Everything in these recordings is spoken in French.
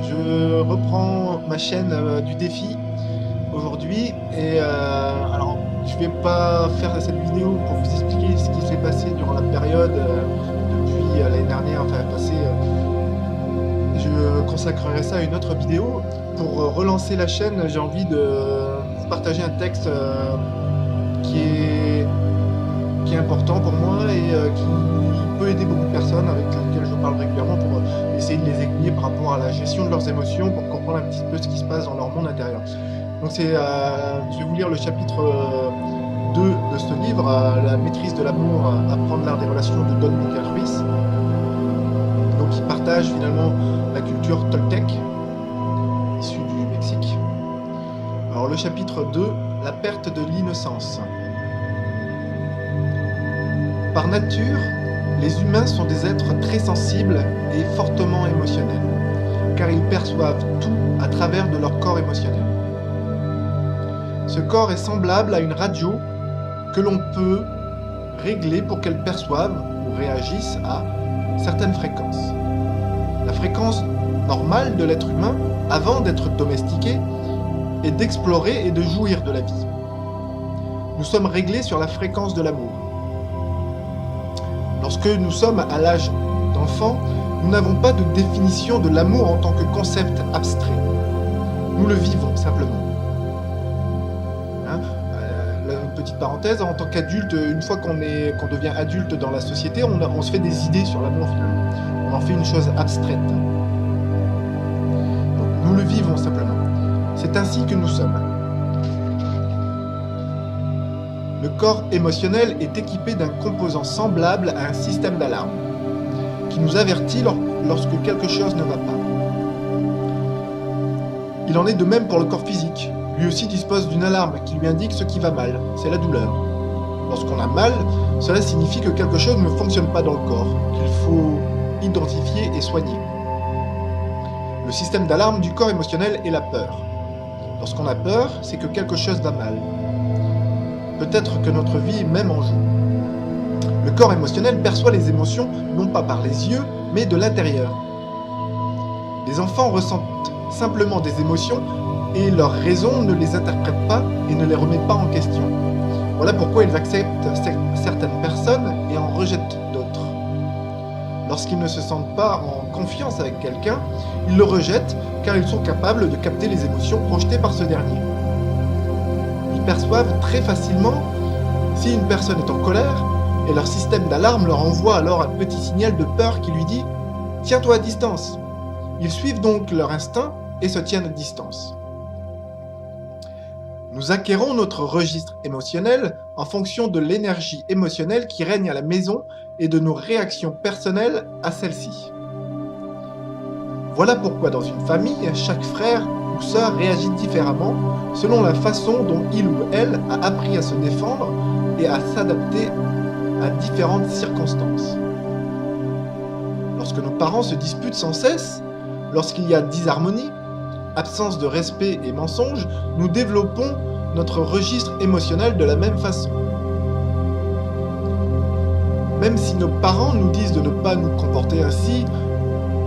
Je reprends ma chaîne du défi aujourd'hui et alors je vais pas faire cette vidéo pour vous expliquer ce qui s'est passé durant la période depuis l'année dernière, enfin passée. Je consacrerai ça à une autre vidéo. Pour relancer la chaîne, j'ai envie de vous partager un texte qui est important pour moi et qui peut aider beaucoup de personnes avec lesquelles je parle régulièrement pour essayer de les aiguiller par rapport à la gestion de leurs émotions, pour comprendre un petit peu ce qui se passe dans leur monde intérieur. Donc je vais vous lire le chapitre 2 de ce livre, La maîtrise de l'amour, apprendre l'art des relations de Don Miguel Ruiz. Donc il partage finalement la culture toltèque, issue du Mexique. Alors le chapitre 2, la perte de l'innocence. Par nature, les humains sont des êtres très sensibles et fortement émotionnels, car ils perçoivent tout à travers de leur corps émotionnel. Ce corps est semblable à une radio que l'on peut régler pour qu'elle perçoive ou réagisse à certaines fréquences. La fréquence normale de l'être humain, avant d'être domestiqué, est d'explorer et de jouir de la vie. Nous sommes réglés sur la fréquence de l'amour. Lorsque nous sommes à l'âge d'enfant, nous n'avons pas de définition de l'amour en tant que concept abstrait. Nous le vivons simplement. Petite parenthèse, en tant qu'adulte, une fois qu'on devient adulte dans la société, on se fait des idées sur l'amour finalement. On en fait une chose abstraite. Donc, nous le vivons simplement. C'est ainsi que nous sommes. Le corps émotionnel est équipé d'un composant semblable à un système d'alarme qui nous avertit lorsque quelque chose ne va pas. Il en est de même pour le corps physique. Lui aussi dispose d'une alarme qui lui indique ce qui va mal, c'est la douleur. Lorsqu'on a mal, cela signifie que quelque chose ne fonctionne pas dans le corps, qu'il faut identifier et soigner. Le système d'alarme du corps émotionnel est la peur. Lorsqu'on a peur, c'est que quelque chose va mal. Peut-être que notre vie même en joue. Le corps émotionnel perçoit les émotions non pas par les yeux, mais de l'intérieur. Les enfants ressentent simplement des émotions et leur raison ne les interprète pas et ne les remet pas en question. Voilà pourquoi ils acceptent certaines personnes et en rejettent d'autres. Lorsqu'ils ne se sentent pas en confiance avec quelqu'un, ils le rejettent car ils sont capables de capter les émotions projetées par ce dernier. Ils perçoivent très facilement si une personne est en colère et leur système d'alarme leur envoie alors un petit signal de peur qui lui dit « Tiens-toi à distance ». Ils suivent donc leur instinct et se tiennent à distance. Nous acquérons notre registre émotionnel en fonction de l'énergie émotionnelle qui règne à la maison et de nos réactions personnelles à celle-ci. Voilà pourquoi dans une famille, chaque frère ou sœur réagit différemment selon la façon dont il ou elle a appris à se défendre et à s'adapter à différentes circonstances. Lorsque nos parents se disputent sans cesse, lorsqu'il y a disharmonie, absence de respect et mensonge, nous développons notre registre émotionnel de la même façon. Même si nos parents nous disent de ne pas nous comporter ainsi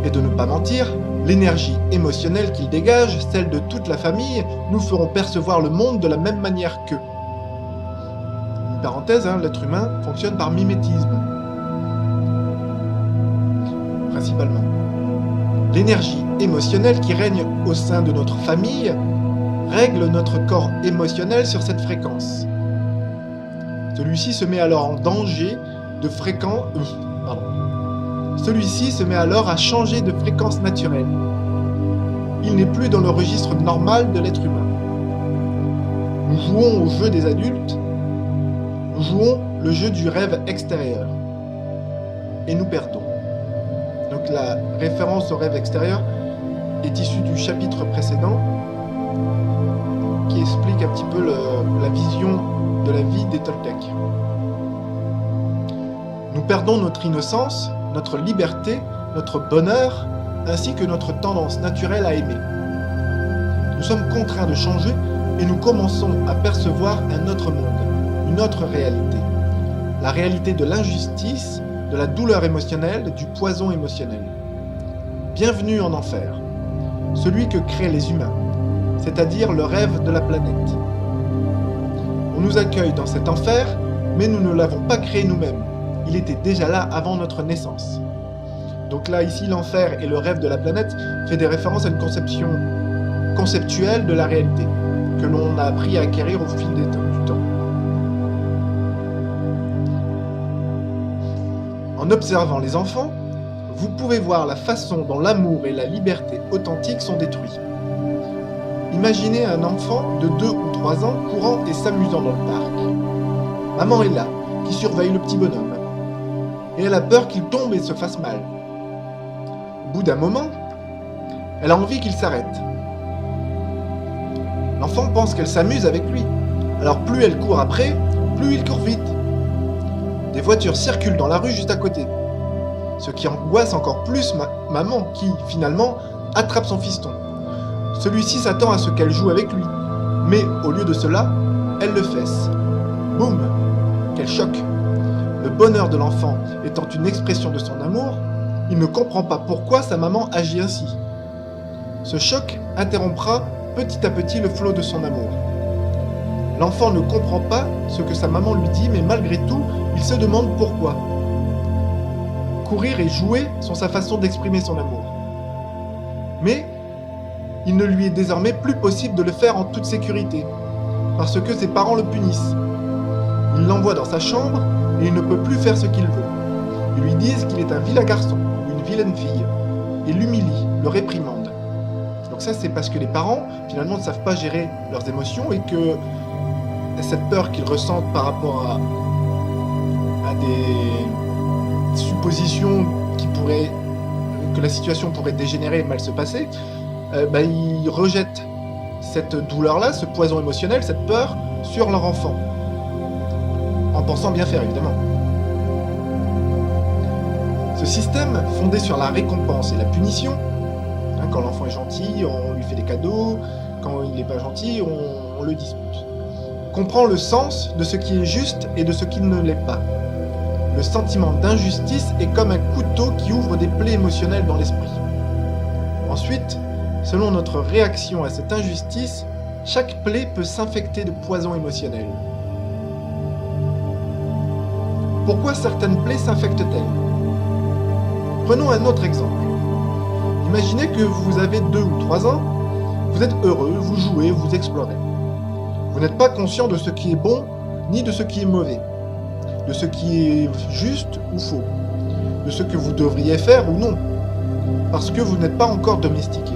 et de ne pas mentir, l'énergie émotionnelle qu'ils dégagent, celle de toute la famille, nous feront percevoir le monde de la même manière qu'eux. Une parenthèse, l'être humain fonctionne par mimétisme. Principalement. L'énergie émotionnelle qui règne au sein de notre famille règle notre corps émotionnel sur cette fréquence. Celui-ci se met alors en danger de fréquence... Celui-ci se met alors à changer de fréquence naturelle. Il n'est plus dans le registre normal de l'être humain. Nous jouons au jeu des adultes, nous jouons le jeu du rêve extérieur. Et nous perdons. Donc la référence au rêve extérieur est issue du chapitre précédent qui explique un petit peu la vision de la vie des Toltecs. Nous perdons notre innocence, notre liberté, notre bonheur, ainsi que notre tendance naturelle à aimer. Nous sommes contraints de changer et nous commençons à percevoir un autre monde, une autre réalité. La réalité de l'injustice, de la douleur émotionnelle, du poison émotionnel. Bienvenue en enfer. celui que créent les humains, c'est-à-dire le rêve de la planète. On nous accueille dans cet enfer, mais nous ne l'avons pas créé nous-mêmes. Il était déjà là avant notre naissance. Donc là, ici, l'enfer et le rêve de la planète fait des références à une conception conceptuelle de la réalité, que l'on a appris à acquérir au fil du temps. En observant les enfants, vous pouvez voir la façon dont l'amour et la liberté authentique sont détruits. Imaginez un enfant de 2 ou 3 ans courant et s'amusant dans le parc. Maman est là, qui surveille le petit bonhomme. Et elle a peur qu'il tombe et se fasse mal. Au bout d'un moment, elle a envie qu'il s'arrête. L'enfant pense qu'elle s'amuse avec lui. Alors plus elle court après, plus il court vite. Des voitures circulent dans la rue juste à côté. Ce qui angoisse encore plus maman qui, finalement, attrape son fiston. Celui-ci s'attend à ce qu'elle joue avec lui. Mais au lieu de cela, elle le fesse. Boum! Quel choc! Le bonheur de l'enfant étant une expression de son amour, il ne comprend pas pourquoi sa maman agit ainsi. Ce choc interrompra petit à petit le flot de son amour. L'enfant ne comprend pas ce que sa maman lui dit, mais malgré tout, il se demande pourquoi. Courir et jouer sont sa façon d'exprimer son amour. Mais il ne lui est désormais plus possible de le faire en toute sécurité, parce que ses parents le punissent. Ils l'envoient dans sa chambre et il ne peut plus faire ce qu'il veut. Ils lui disent qu'il est un vilain garçon ou une vilaine fille, et l'humilient, le réprimandent. Donc ça, c'est parce que les parents, finalement, ne savent pas gérer leurs émotions et que cette peur qu'ils ressentent par rapport à des suppositions que la situation pourrait dégénérer et mal se passer, ils rejettent cette douleur-là, ce poison émotionnel, cette peur, sur leur enfant. En pensant bien faire, évidemment. Ce système, fondé sur la récompense et la punition, quand l'enfant est gentil, on lui fait des cadeaux, quand il n'est pas gentil, on le dispute, comprend le sens de ce qui est juste et de ce qui ne l'est pas. Le sentiment d'injustice est comme un couteau qui ouvre des plaies émotionnelles dans l'esprit. Ensuite, selon notre réaction à cette injustice, chaque plaie peut s'infecter de poison émotionnel. Pourquoi certaines plaies s'infectent-elles ? Prenons un autre exemple. Imaginez que vous avez 2 ou 3 ans, vous êtes heureux, vous jouez, vous explorez. Vous n'êtes pas conscient de ce qui est bon, ni de ce qui est mauvais, de ce qui est juste ou faux, de ce que vous devriez faire ou non, parce que vous n'êtes pas encore domestiqué.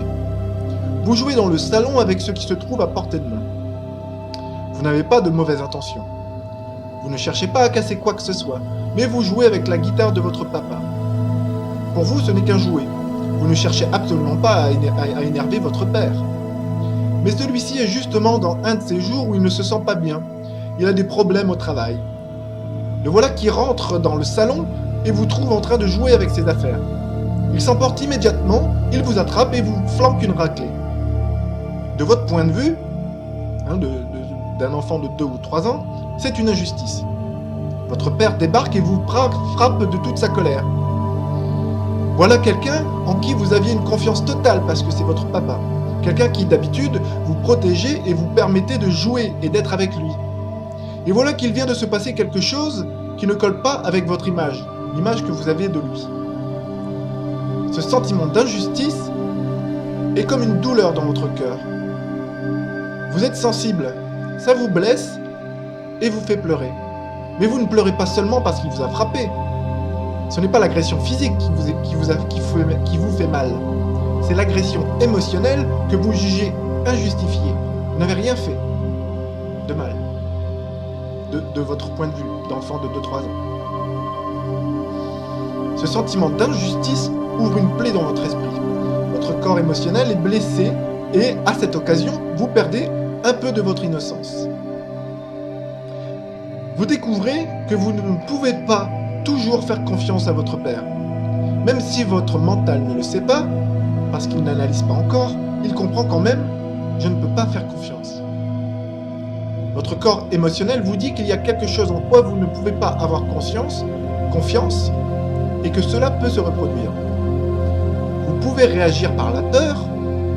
Vous jouez dans le salon avec ce qui se trouve à portée de main. Vous n'avez pas de mauvaises intentions. Vous ne cherchez pas à casser quoi que ce soit, mais vous jouez avec la guitare de votre papa. Pour vous, ce n'est qu'un jouet. Vous ne cherchez absolument pas à énerver votre père. Mais celui-ci est justement dans un de ces jours où il ne se sent pas bien. Il a des problèmes au travail. Le voilà qui rentre dans le salon et vous trouve en train de jouer avec ses affaires. Il s'emporte immédiatement, il vous attrape et vous flanque une raclée. De votre point de vue, d'un enfant de 2 ou 3 ans, c'est une injustice. Votre père débarque et vous frappe de toute sa colère. Voilà quelqu'un en qui vous aviez une confiance totale parce que c'est votre papa. Quelqu'un qui d'habitude vous protégez et vous permettez de jouer et d'être avec lui. Et voilà qu'il vient de se passer quelque chose qui ne colle pas avec votre image, l'image que vous avez de lui. Ce sentiment d'injustice est comme une douleur dans votre cœur. Vous êtes sensible, ça vous blesse et vous fait pleurer. Mais vous ne pleurez pas seulement parce qu'il vous a frappé. Ce n'est pas l'agression physique qui vous fait mal. C'est l'agression émotionnelle que vous jugez injustifiée. Vous n'avez rien fait de mal, de votre point de vue d'enfant de 2-3 ans. Ce sentiment d'injustice ouvre une plaie dans votre esprit. Votre corps émotionnel est blessé et, à cette occasion, vous perdez un peu de votre innocence. Vous découvrez que vous ne pouvez pas toujours faire confiance à votre père. Même si votre mental ne le sait pas, parce qu'il n'analyse pas encore, il comprend quand même « je ne peux pas faire confiance ». Votre corps émotionnel vous dit qu'il y a quelque chose en quoi vous ne pouvez pas avoir confiance, et que cela peut se reproduire. Vous pouvez réagir par la peur,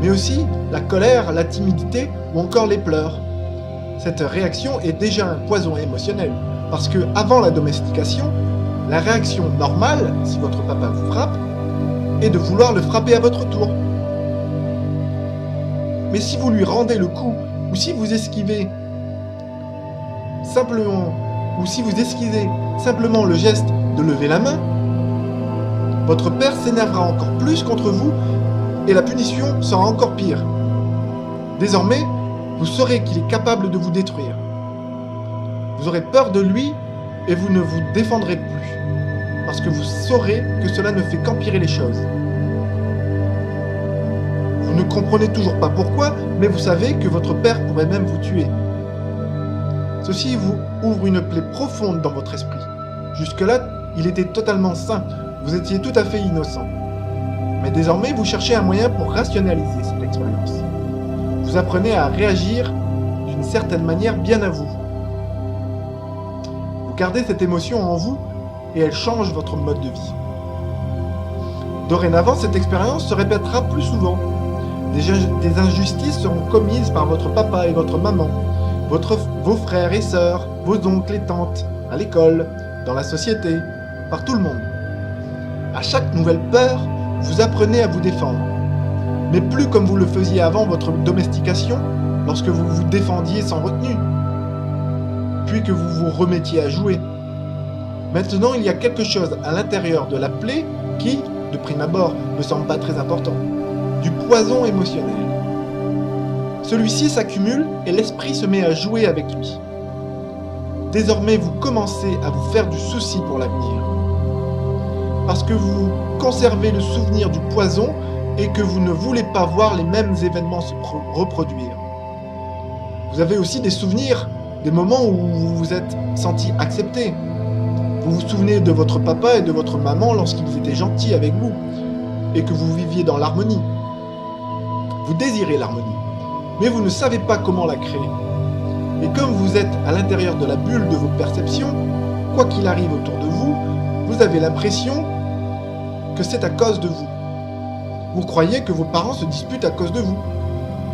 mais aussi la colère, la timidité ou encore les pleurs. Cette réaction est déjà un poison émotionnel, parce que avant la domestication, la réaction normale, si votre papa vous frappe, est de vouloir le frapper à votre tour. Mais si vous lui rendez le coup, ou si vous esquivez simplement le geste de lever la main, votre père s'énervera encore plus contre vous et la punition sera encore pire. Désormais, vous saurez qu'il est capable de vous détruire. Vous aurez peur de lui et vous ne vous défendrez plus, parce que vous saurez que cela ne fait qu'empirer les choses. Vous ne comprenez toujours pas pourquoi, mais vous savez que votre père pourrait même vous tuer. Ceci vous ouvre une plaie profonde dans votre esprit. Jusque-là, il était totalement sain, vous étiez tout à fait innocent. Mais désormais, vous cherchez un moyen pour rationaliser cette expérience. Vous apprenez à réagir d'une certaine manière bien à vous. Vous gardez cette émotion en vous et elle change votre mode de vie. Dorénavant, cette expérience se répétera plus souvent. Des injustices seront commises par votre papa et votre maman, vos frères et sœurs, vos oncles et tantes, à l'école, dans la société, par tout le monde. À chaque nouvelle peur, vous apprenez à vous défendre. Mais plus comme vous le faisiez avant votre domestication, lorsque vous vous défendiez sans retenue, puis que vous vous remettiez à jouer. Maintenant, il y a quelque chose à l'intérieur de la plaie qui, de prime abord, ne semble pas très important. Du poison émotionnel. Celui-ci s'accumule et l'esprit se met à jouer avec lui. Désormais, vous commencez à vous faire du souci pour l'avenir. Parce que vous conservez le souvenir du poison et que vous ne voulez pas voir les mêmes événements se reproduire. Vous avez aussi des souvenirs, des moments où vous vous êtes senti accepté. Vous vous souvenez de votre papa et de votre maman lorsqu'ils étaient gentils avec vous et que vous viviez dans l'harmonie. Vous désirez l'harmonie, mais vous ne savez pas comment la créer. Et comme vous êtes à l'intérieur de la bulle de vos perceptions, quoi qu'il arrive autour de vous, vous avez l'impression que c'est à cause de vous. Vous croyez que vos parents se disputent à cause de vous,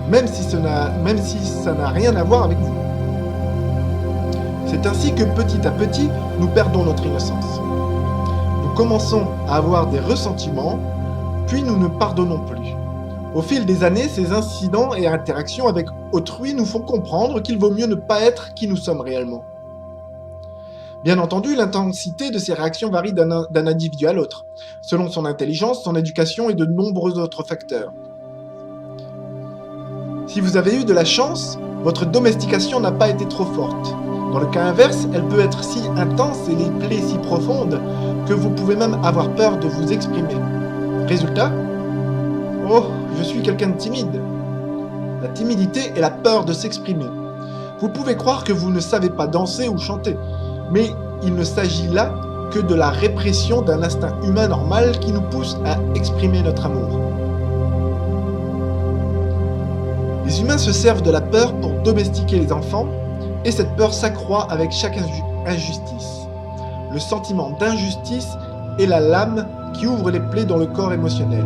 même si ça n'a rien à voir avec vous. C'est ainsi que petit à petit, nous perdons notre innocence. Nous commençons à avoir des ressentiments, puis nous ne pardonnons plus. Au fil des années, ces incidents et interactions avec autrui nous font comprendre qu'il vaut mieux ne pas être qui nous sommes réellement. Bien entendu, l'intensité de ces réactions varie d'un individu à l'autre, selon son intelligence, son éducation et de nombreux autres facteurs. Si vous avez eu de la chance, votre domestication n'a pas été trop forte. Dans le cas inverse, elle peut être si intense et les plaies si profondes que vous pouvez même avoir peur de vous exprimer. Résultat ? Oh, je suis quelqu'un de timide. La timidité est la peur de s'exprimer. Vous pouvez croire que vous ne savez pas danser ou chanter, mais il ne s'agit là que de la répression d'un instinct humain normal qui nous pousse à exprimer notre amour. Les humains se servent de la peur pour domestiquer les enfants, et cette peur s'accroît avec chaque injustice. Le sentiment d'injustice est la lame qui ouvre les plaies dans le corps émotionnel.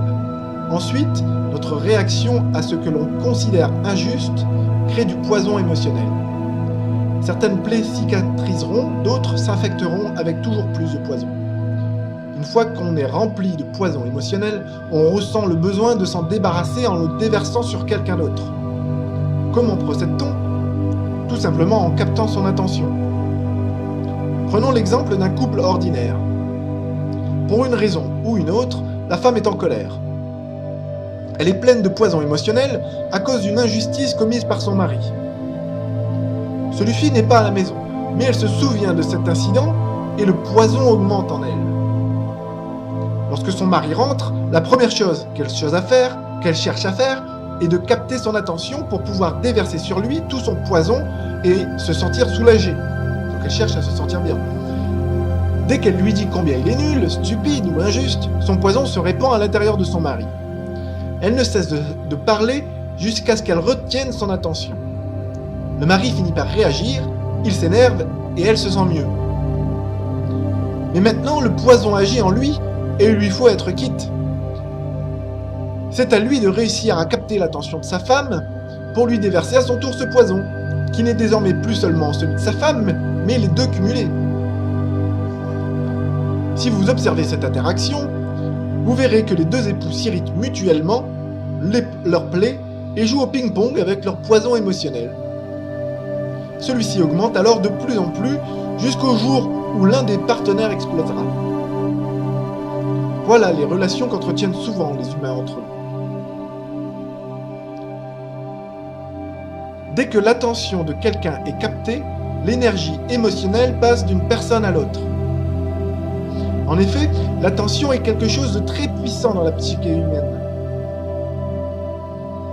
Ensuite, notre réaction à ce que l'on considère injuste crée du poison émotionnel. Certaines plaies cicatriseront, d'autres s'infecteront avec toujours plus de poison. Une fois qu'on est rempli de poison émotionnel, on ressent le besoin de s'en débarrasser en le déversant sur quelqu'un d'autre. Comment procède-t-on ? Tout simplement en captant son attention. Prenons l'exemple d'un couple ordinaire. Pour une raison ou une autre, la femme est en colère. Elle est pleine de poison émotionnel à cause d'une injustice commise par son mari. Celui-ci n'est pas à la maison, mais elle se souvient de cet incident et le poison augmente en elle. Lorsque son mari rentre, la première chose qu'elle cherche à faire est de capter son attention pour pouvoir déverser sur lui tout son poison et se sentir soulagée. Donc elle cherche à se sentir bien. Dès qu'elle lui dit combien il est nul, stupide ou injuste, son poison se répand à l'intérieur de son mari. Elle ne cesse de parler jusqu'à ce qu'elle retienne son attention. Le mari finit par réagir, il s'énerve et elle se sent mieux. Mais maintenant, le poison agit en lui et il lui faut être quitte. C'est à lui de réussir à capter l'attention de sa femme pour lui déverser à son tour ce poison, qui n'est désormais plus seulement celui de sa femme, mais les deux cumulés. Si vous observez cette interaction, vous verrez que les deux époux s'irritent mutuellement, leur plaie, et jouent au ping-pong avec leur poison émotionnel. Celui-ci augmente alors de plus en plus jusqu'au jour où l'un des partenaires explosera. Voilà les relations qu'entretiennent souvent les humains entre eux. Dès que l'attention de quelqu'un est captée, l'énergie émotionnelle passe d'une personne à l'autre. En effet, l'attention est quelque chose de très puissant dans la psyché humaine.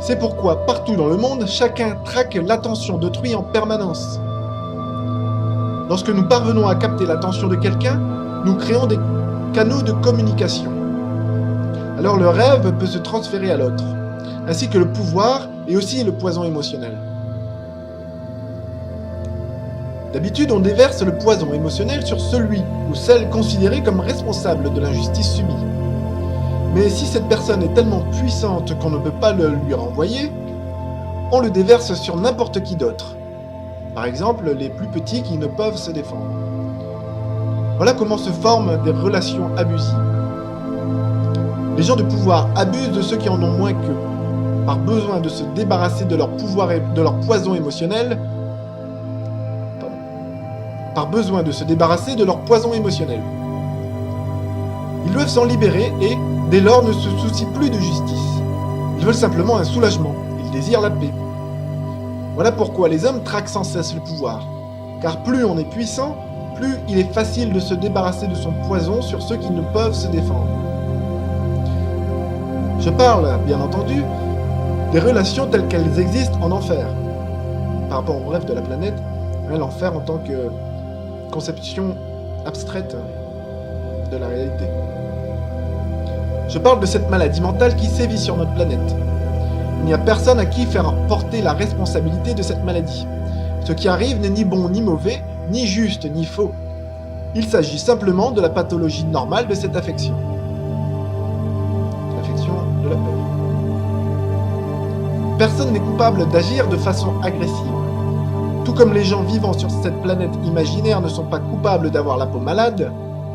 C'est pourquoi, partout dans le monde, chacun traque l'attention d'autrui en permanence. Lorsque nous parvenons à capter l'attention de quelqu'un, nous créons des canaux de communication. Alors le rêve peut se transférer à l'autre, ainsi que le pouvoir et aussi le poison émotionnel. D'habitude, on déverse le poison émotionnel sur celui ou celle considérée comme responsable de l'injustice subie. Mais si cette personne est tellement puissante qu'on ne peut pas le lui renvoyer, on le déverse sur n'importe qui d'autre. Par exemple, les plus petits qui ne peuvent se défendre. Voilà comment se forment des relations abusives. Les gens de pouvoir abusent de ceux qui en ont moins qu'eux, par besoin de se débarrasser de leur pouvoir et de leur poison émotionnel. Ils doivent s'en libérer et, dès lors, ne se soucient plus de justice. Ils veulent simplement un soulagement. Ils désirent la paix. Voilà pourquoi les hommes traquent sans cesse le pouvoir. Car plus on est puissant, plus il est facile de se débarrasser de son poison sur ceux qui ne peuvent se défendre. Je parle, bien entendu, des relations telles qu'elles existent en enfer. Par rapport au rêve de la planète, l'enfer en tant que conception abstraite de la réalité. Je parle de cette maladie mentale qui sévit sur notre planète. Il n'y a personne à qui faire porter la responsabilité de cette maladie. Ce qui arrive n'est ni bon ni mauvais, ni juste ni faux. Il s'agit simplement de la pathologie normale de cette affection. L'affection de la peur. Personne n'est coupable d'agir de façon agressive. Tout comme les gens vivant sur cette planète imaginaire ne sont pas coupables d'avoir la peau malade,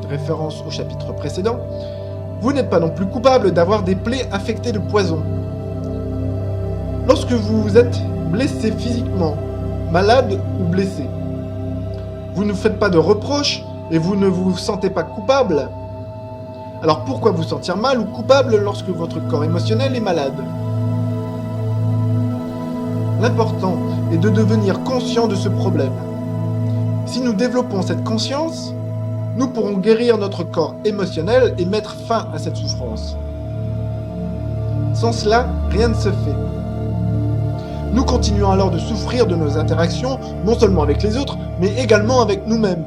référence au chapitre précédent, vous n'êtes pas non plus coupable d'avoir des plaies infectées de poison. Lorsque vous êtes blessé physiquement, malade ou blessé, vous ne faites pas de reproches et vous ne vous sentez pas coupable. Alors pourquoi vous sentir mal ou coupable lorsque votre corps émotionnel est malade ? L'important est de devenir conscient de ce problème. Si nous développons cette conscience, nous pourrons guérir notre corps émotionnel et mettre fin à cette souffrance. Sans cela, rien ne se fait. Nous continuons alors de souffrir de nos interactions, non seulement avec les autres, mais également avec nous-mêmes.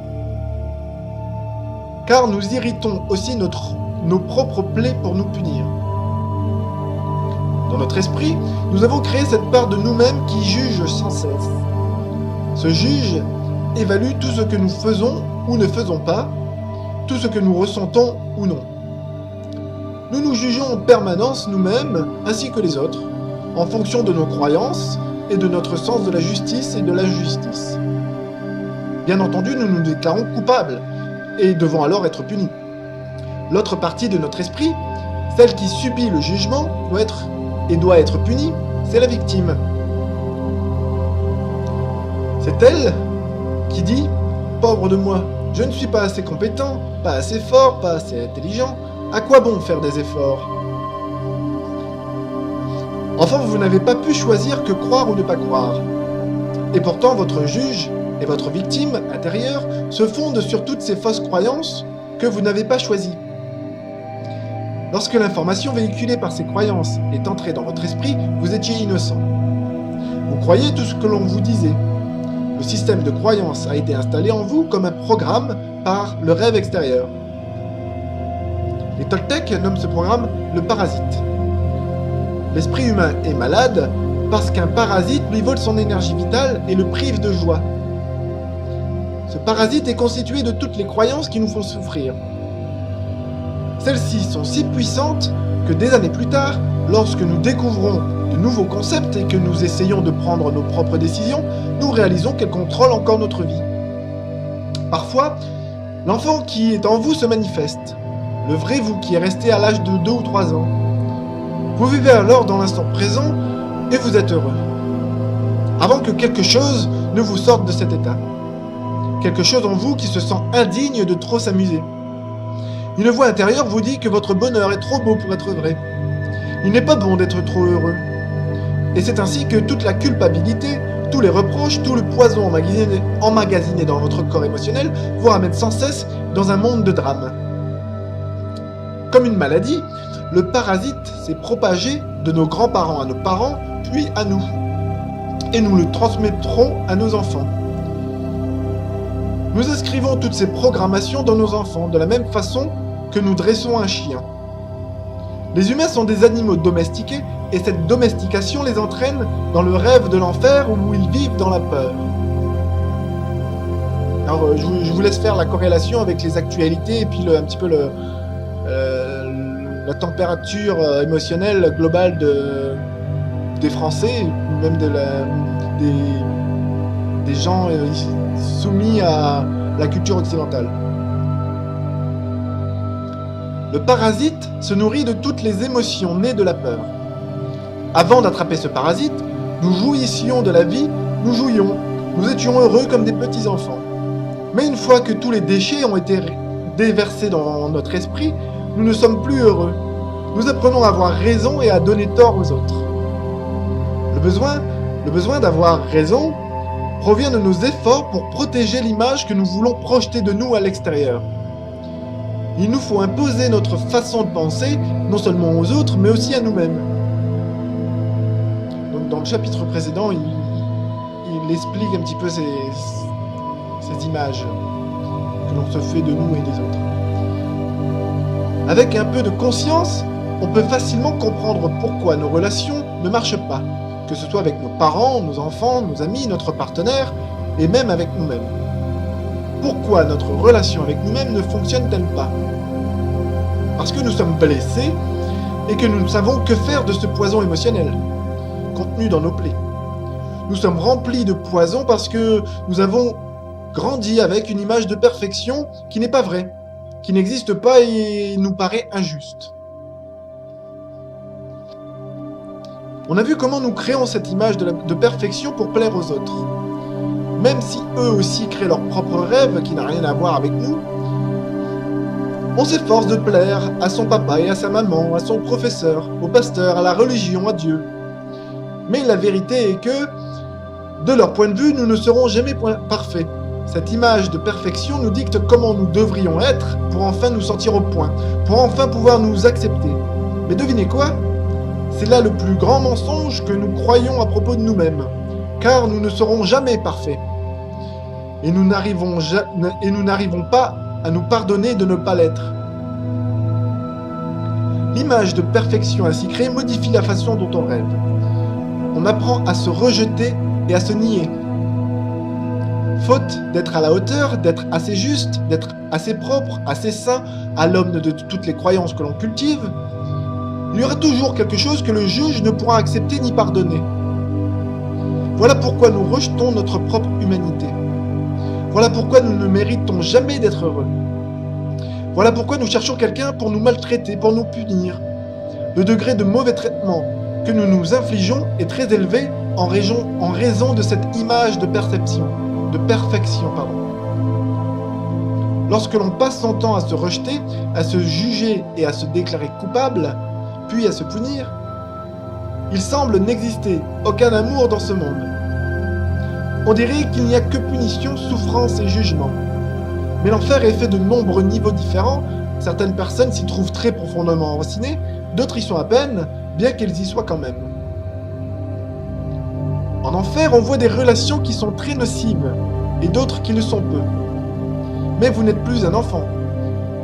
Car nous irritons aussi nos propres plaies pour nous punir. Dans notre esprit, nous avons créé cette part de nous-mêmes qui juge sans cesse. Ce juge évalue tout ce que nous faisons ou ne faisons pas, tout ce que nous ressentons ou non. Nous nous jugeons en permanence nous-mêmes ainsi que les autres, en fonction de nos croyances et de notre sens de la justice et de l'injustice. Bien entendu, nous nous déclarons coupables et devons alors être punis. L'autre partie de notre esprit, celle qui subit le jugement, doit être punie, c'est la victime. C'est elle qui dit « Pauvre de moi, je ne suis pas assez compétent, pas assez fort, pas assez intelligent, à quoi bon faire des efforts ?» Enfin, vous n'avez pas pu choisir que croire ou ne pas croire. Et pourtant, votre juge et votre victime intérieure se fondent sur toutes ces fausses croyances que vous n'avez pas choisies. Lorsque l'information véhiculée par ces croyances est entrée dans votre esprit, vous étiez innocent. Vous croyez tout ce que l'on vous disait. Le système de croyance a été installé en vous comme un programme par le rêve extérieur. Les Toltecs nomment ce programme le parasite. L'esprit humain est malade parce qu'un parasite lui vole son énergie vitale et le prive de joie. Ce parasite est constitué de toutes les croyances qui nous font souffrir. Celles-ci sont si puissantes que des années plus tard, Lorsque nous découvrons de nouveaux concepts et que nous essayons de prendre nos propres décisions, nous réalisons qu'elles contrôlent encore notre vie. Parfois, l'enfant qui est en vous se manifeste, le vrai vous qui est resté à l'âge de 2 ou 3 ans. Vous vivez alors dans l'instant présent et vous êtes heureux. Avant que quelque chose ne vous sorte de cet état. Quelque chose en vous qui se sent indigne de trop s'amuser. Une voix intérieure vous dit que votre bonheur est trop beau pour être vrai. Il n'est pas bon d'être trop heureux. Et c'est ainsi que toute la culpabilité, tous les reproches, tout le poison emmagasiné dans votre corps émotionnel vous ramène sans cesse dans un monde de drame. Comme une maladie, le parasite s'est propagé de nos grands-parents à nos parents, puis à nous. Et nous le transmettrons à nos enfants. Nous inscrivons toutes ces programmations dans nos enfants, de la même façon que nous dressons un chien. Les humains sont des animaux domestiqués, et cette domestication les entraîne dans le rêve de l'enfer où ils vivent dans la peur. Alors, je vous laisse faire la corrélation avec les actualités et puis un petit peu la température émotionnelle globale des Français, ou même des gens soumis à la culture occidentale. Le parasite se nourrit de toutes les émotions nées de la peur. Avant d'attraper ce parasite, nous jouissions de la vie, nous jouions, nous étions heureux comme des petits-enfants. Mais une fois que tous les déchets ont été déversés dans notre esprit, nous ne sommes plus heureux. Nous apprenons à avoir raison et à donner tort aux autres. Le besoin d'avoir raison provient de nos efforts pour protéger l'image que nous voulons projeter de nous à l'extérieur. Il nous faut imposer notre façon de penser, non seulement aux autres, mais aussi à nous-mêmes. Donc, dans le chapitre précédent, il explique un petit peu ces images que l'on se fait de nous et des autres. Avec un peu de conscience, on peut facilement comprendre pourquoi nos relations ne marchent pas, que ce soit avec nos parents, nos enfants, nos amis, notre partenaire, et même avec nous-mêmes. Pourquoi notre relation avec nous-mêmes ne fonctionne-t-elle pas? Parce que nous sommes blessés et que nous ne savons que faire de ce poison émotionnel, contenu dans nos plaies. Nous sommes remplis de poison parce que nous avons grandi avec une image de perfection qui n'est pas vraie, qui n'existe pas et nous paraît injuste. On a vu comment nous créons cette image de perfection pour plaire aux autres. Même si eux aussi créent leur propre rêve qui n'a rien à voir avec nous, on s'efforce de plaire à son papa et à sa maman, à son professeur, au pasteur, à la religion, à Dieu. Mais la vérité est que, de leur point de vue, nous ne serons jamais parfaits. Cette image de perfection nous dicte comment nous devrions être pour enfin nous sentir au point, pour enfin pouvoir nous accepter. Mais devinez quoi? C'est là le plus grand mensonge que nous croyons à propos de nous-mêmes, car nous ne serons jamais parfaits. Et nous n'arrivons pas à nous pardonner de ne pas l'être. L'image de perfection ainsi créée modifie la façon dont on rêve. On apprend à se rejeter et à se nier. Faute d'être à la hauteur, d'être assez juste, d'être assez propre, assez saint, à l'aune de toutes les croyances que l'on cultive, il y aura toujours quelque chose que le juge ne pourra accepter ni pardonner. Voilà pourquoi nous rejetons notre propre humanité. Voilà pourquoi nous ne méritons jamais d'être heureux. Voilà pourquoi nous cherchons quelqu'un pour nous maltraiter, pour nous punir. Le degré de mauvais traitement que nous nous infligeons est très élevé en raison de cette image de perfection. Lorsque l'on passe son temps à se rejeter, à se juger et à se déclarer coupable, puis à se punir, il semble n'exister aucun amour dans ce monde. On dirait qu'il n'y a que punition, souffrance et jugement. Mais l'enfer est fait de nombreux niveaux différents, certaines personnes s'y trouvent très profondément enracinées, d'autres y sont à peine, bien qu'elles y soient quand même. En enfer, on voit des relations qui sont très nocives, et d'autres qui le sont peu. Mais vous n'êtes plus un enfant.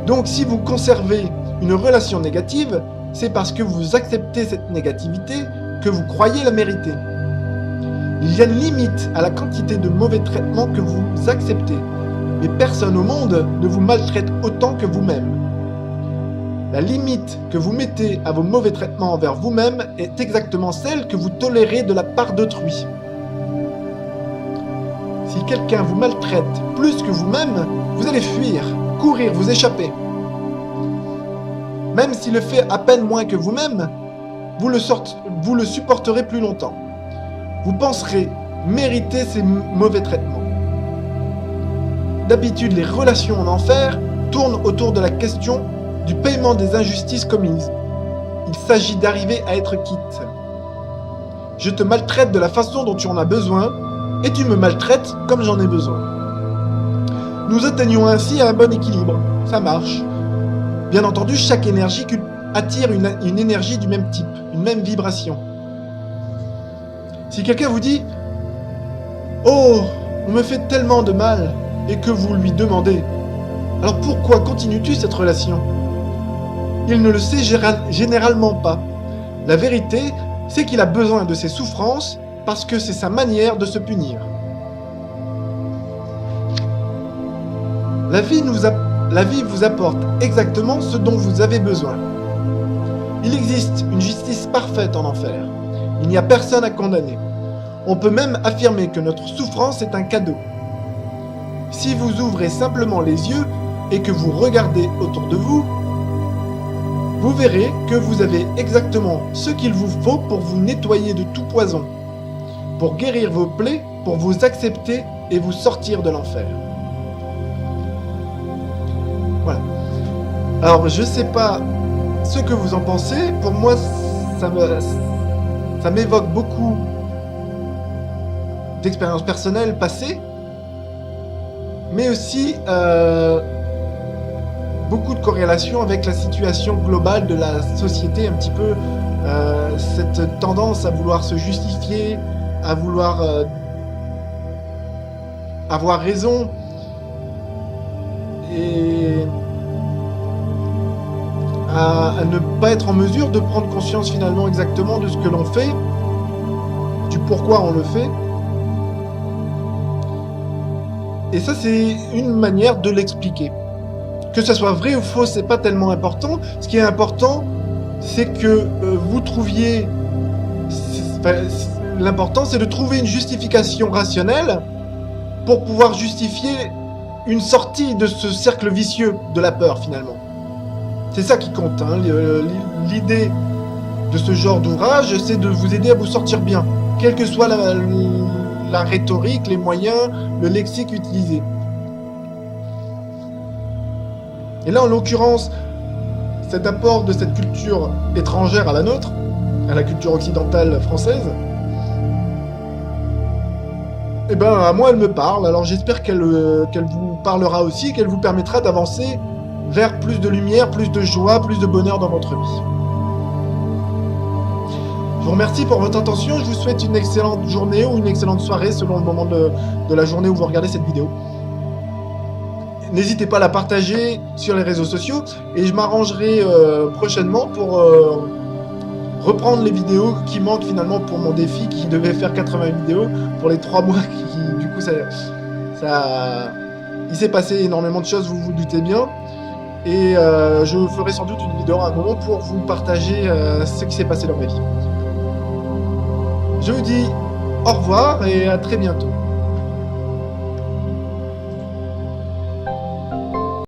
Donc si vous conservez une relation négative, c'est parce que vous acceptez cette négativité, que vous croyez la mériter. Il y a une limite à la quantité de mauvais traitements que vous acceptez, mais personne au monde ne vous maltraite autant que vous-même. La limite que vous mettez à vos mauvais traitements envers vous-même est exactement celle que vous tolérez de la part d'autrui. Si quelqu'un vous maltraite plus que vous-même, vous allez fuir, courir, vous échapper. Même s'il le fait à peine moins que vous-même, vous le supporterez plus longtemps. Vous penserez mériter ces mauvais traitements. D'habitude, les relations en enfer tournent autour de la question du paiement des injustices commises. Il s'agit d'arriver à être quitte. Je te maltraite de la façon dont tu en as besoin, et tu me maltraites comme j'en ai besoin. Nous atteignons ainsi un bon équilibre. Ça marche. Bien entendu, chaque énergie attire une énergie du même type, une même vibration. Si quelqu'un vous dit « Oh, on me fait tellement de mal » et que vous lui demandez « Alors pourquoi continues-tu cette relation ?» Il ne le sait généralement pas. La vérité, c'est qu'il a besoin de ses souffrances parce que c'est sa manière de se punir. La vie vous apporte exactement ce dont vous avez besoin. Il existe une justice parfaite en enfer. Il n'y a personne à condamner. On peut même affirmer que notre souffrance est un cadeau. Si vous ouvrez simplement les yeux et que vous regardez autour de vous, vous verrez que vous avez exactement ce qu'il vous faut pour vous nettoyer de tout poison, pour guérir vos plaies, pour vous accepter et vous sortir de l'enfer. Voilà. Alors, je sais pas ce que vous en pensez. Pour moi, ça m'évoque beaucoup d'expériences personnelles passées, mais aussi beaucoup de corrélations avec la situation globale de la société, un petit peu cette tendance à vouloir se justifier, à vouloir avoir raison, et à ne pas être en mesure de prendre conscience finalement exactement de ce que l'on fait, du pourquoi on le fait. Et ça, c'est une manière de l'expliquer. Que ça soit vrai ou faux, c'est pas tellement important. Ce qui est important, c'est que vous trouviez... L'important, c'est de trouver une justification rationnelle pour pouvoir justifier une sortie de ce cercle vicieux de la peur, finalement. C'est ça qui compte. Hein. L'idée de ce genre d'ouvrage, c'est de vous aider à vous sortir bien, quelle que soit la rhétorique, les moyens, le lexique utilisé. Et là, en l'occurrence, cet apport de cette culture étrangère à la nôtre, à la culture occidentale française, eh ben, à moi, elle me parle. Alors, j'espère qu'elle vous parlera aussi, qu'elle vous permettra d'avancer vers plus de lumière, plus de joie, plus de bonheur dans votre vie. Je vous remercie pour votre attention. Je vous souhaite une excellente journée ou une excellente soirée selon le moment de la journée où vous regardez cette vidéo. N'hésitez pas à la partager sur les réseaux sociaux et je m'arrangerai prochainement pour reprendre les vidéos qui manquent finalement pour mon défi qui devait faire 80 vidéos pour les 3 mois du coup il s'est passé énormément de choses, vous vous doutez bien, et je ferai sans doute une vidéo à un moment pour vous partager ce qui s'est passé dans ma vie. Je vous dis au revoir et à très bientôt.